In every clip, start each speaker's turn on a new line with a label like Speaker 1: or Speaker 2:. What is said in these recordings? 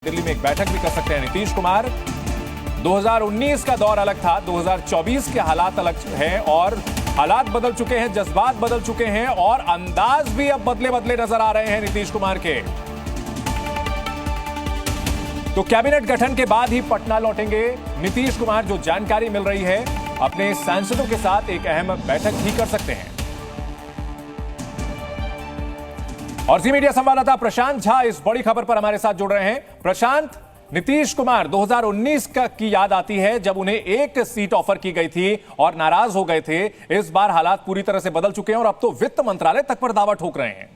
Speaker 1: दिल्ली में एक बैठक भी कर सकते हैं नीतीश कुमार। 2019 का दौर अलग था, 2024 के हालात अलग हैं और हालात बदल चुके हैं, जज्बात बदल चुके हैं और अंदाज भी अब बदले बदले नजर आ रहे हैं नीतीश कुमार के। तो कैबिनेट गठन के बाद ही पटना लौटेंगे नीतीश कुमार। जो जानकारी मिल रही है, अपने सांसदों के साथ एक अहम बैठक भी कर सकते हैं। और जी मीडिया संवाददाता प्रशांत झा इस बड़ी खबर पर हमारे साथ जुड़ रहे हैं। प्रशांत, नीतीश कुमार 2019 की याद आती है जब उन्हें एक सीट ऑफर की गई थी और नाराज हो गए थे। इस बार हालात पूरी तरह से बदल चुके हैं और अब तो वित्त मंत्रालय तक पर दावा ठोक रहे हैं।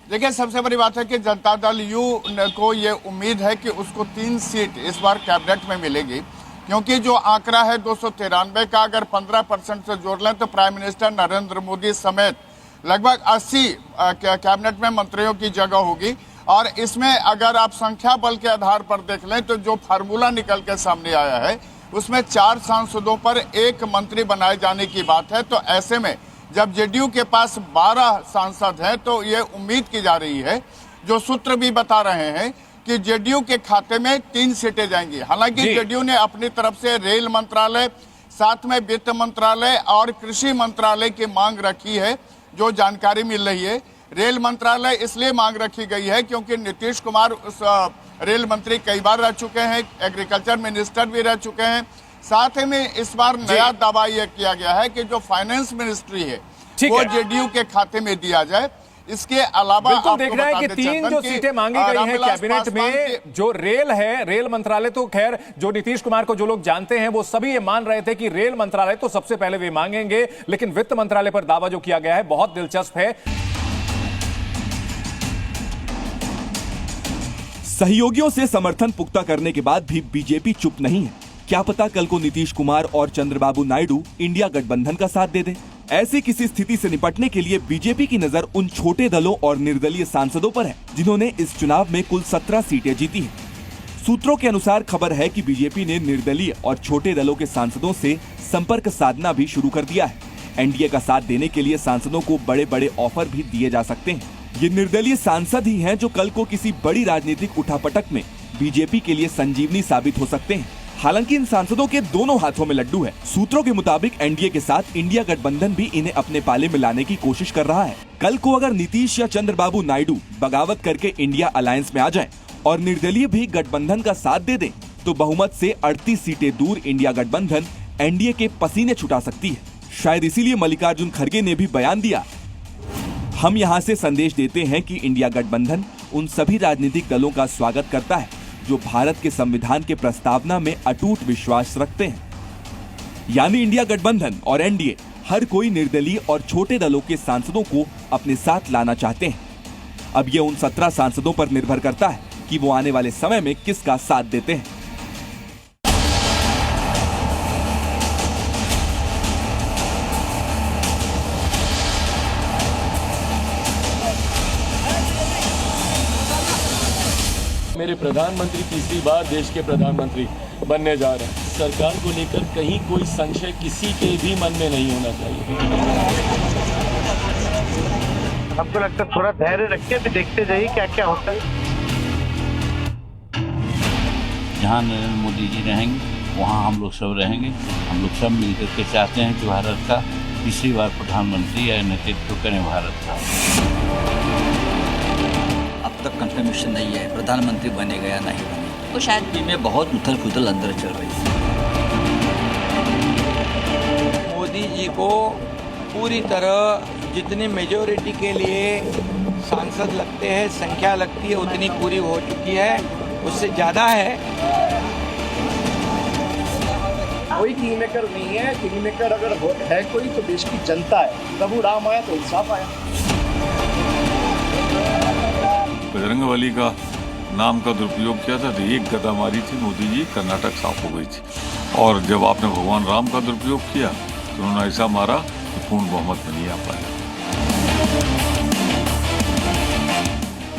Speaker 2: देखिए, सबसे बड़ी बात है कि जनता दल यू को ये उम्मीद है कि उसको 3 सीट इस बार कैबिनेट में मिलेगी, क्योंकि जो आंकड़ा है 293 का अगर 15% से जोड़ लें तो प्राइम मिनिस्टर नरेंद्र मोदी समेत लगभग 80 कैबिनेट में मंत्रियों की जगह होगी। और इसमें अगर आप संख्या बल के आधार पर देख लें तो जो फार्मूला निकल के सामने आया है उसमें 4 सांसदों पर 1 मंत्री बनाए जाने की बात है। तो ऐसे में जब जेडीयू के पास 12 सांसद हैं तो ये उम्मीद की जा रही है, जो सूत्र भी बता रहे हैं कि जेडीयू के खाते में 3 सीटें जाएंगी। हालांकि जेडीयू ने अपनी तरफ से रेल मंत्रालय, साथ में वित्त मंत्रालय और कृषि मंत्रालय की मांग रखी है। जो जानकारी मिल रही है, रेल मंत्रालय इसलिए मांग रखी गई है क्योंकि नीतीश कुमार उस रेल मंत्री कई बार रह चुके हैं, एग्रीकल्चर मिनिस्टर भी रह चुके हैं। साथ ही में इस बार नया दावा यह किया गया है कि जो फाइनेंस मिनिस्ट्री है वो जेडीयू के खाते में दिया जाए। इसके अलावा
Speaker 1: बिल्कुल देख रहे हैं कि 3 जो सीटें मांगी गई हैं कैबिनेट में, जो रेल है, रेल मंत्रालय, तो खैर जो नीतीश कुमार को जो लोग जानते हैं वो सभी ये मान रहे थे कि रेल मंत्रालय तो सबसे पहले वे मांगेंगे, लेकिन वित्त मंत्रालय पर दावा जो किया गया है बहुत दिलचस्प है।
Speaker 3: सहयोगियों से समर्थन पुख्ता करने के बाद भी बीजेपी चुप नहीं है। क्या पता कल को नीतीश कुमार और चंद्रबाबू नायडू इंडिया गठबंधन का साथ दे दें। ऐसी किसी स्थिति से निपटने के लिए बीजेपी की नजर उन छोटे दलों और निर्दलीय सांसदों पर है जिन्होंने इस चुनाव में कुल 17 सीटें जीती हैं। सूत्रों के अनुसार खबर है कि बीजेपी ने निर्दलीय और छोटे दलों के सांसदों से संपर्क साधना भी शुरू कर दिया है। एनडीए का साथ देने के लिए सांसदों को बड़े बड़े ऑफर भी दिए जा सकते हैं। ये निर्दलीय सांसद ही हैं जो कल को किसी बड़ी राजनीतिक उठापटक में बीजेपी के लिए संजीवनी साबित हो सकते हैं। हालांकि इन सांसदों के दोनों हाथों में लड्डू है। सूत्रों के मुताबिक एनडीए के साथ इंडिया गठबंधन भी इन्हें अपने पाले में लाने की कोशिश कर रहा है। कल को अगर नीतीश या चंद्रबाबू नायडू बगावत करके इंडिया अलायंस में आ जाएं और निर्दलीय भी गठबंधन का साथ दे दें तो बहुमत से 38 सीटें दूर इंडिया गठबंधन एनडीए के पसीने छुटा सकती है। शायद इसीलिए मल्लिकार्जुन खड़गे ने भी बयान दिया, हम यहाँ से संदेश देते हैं कि इंडिया गठबंधन उन सभी राजनीतिक दलों का स्वागत करता है जो भारत के संविधान के प्रस्तावना में अटूट विश्वास रखते हैं। यानी इंडिया गठबंधन और एनडीए हर कोई निर्दलीय और छोटे दलों के सांसदों को अपने साथ लाना चाहते हैं। अब ये उन 17 सांसदों पर निर्भर करता है कि वो आने वाले समय में किसका साथ देते हैं।
Speaker 4: मेरे प्रधानमंत्री तीसरी बार देश के प्रधानमंत्री बनने जा रहे हैं। सरकार को लेकर कहीं कोई संशय किसी के भी मन में नहीं होना चाहिए।
Speaker 5: हमको लगता है थोड़ा धैर्य रख के भी देखते जाइए क्या क्या होता है।
Speaker 6: जहाँ नरेंद्र मोदी जी रहेंगे वहाँ हम लोग सब रहेंगे। हम लोग सब मिलकर के चाहते हैं कि भारत का तीसरी बार प्रधानमंत्री या नेतृत्व करें भारत का।
Speaker 7: अब तक कंफर्मेशन नहीं है प्रधानमंत्री बनेगा या नहीं बनेगा, तो शायद में बहुत उथल पुथल अंदर चल रही है।
Speaker 8: मोदी जी को पूरी तरह जितनी मेजोरिटी के लिए सांसद लगते हैं, संख्या लगती है, उतनी पूरी हो चुकी है, उससे ज़्यादा है।
Speaker 5: कोई किंग मेकर नहीं है। किंग मेकर अगर है कोई तो देश की जनता है। प्रभु राम आया तो इंसाफ आया।
Speaker 9: बजरंगबली का नाम का दुरुपयोग किया था तो एक गदा मारी थी मोदी जी, कर्नाटक साफ हो गई थी। और जब आपने भगवान राम का दुरुपयोग किया तो उन्होंने ऐसा मारा कि पूर्ण बहुमत में नहीं आ पाया।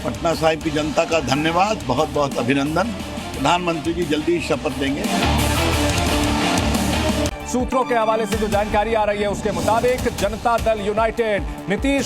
Speaker 10: पटना साहिब की जनता का धन्यवाद, बहुत बहुत अभिनंदन। प्रधानमंत्री जी जल्दी शपथ लेंगे।
Speaker 1: सूत्रों के हवाले से जो जानकारी आ रही है उसके मुताबिक जनता दल यूनाइटेड नीतीश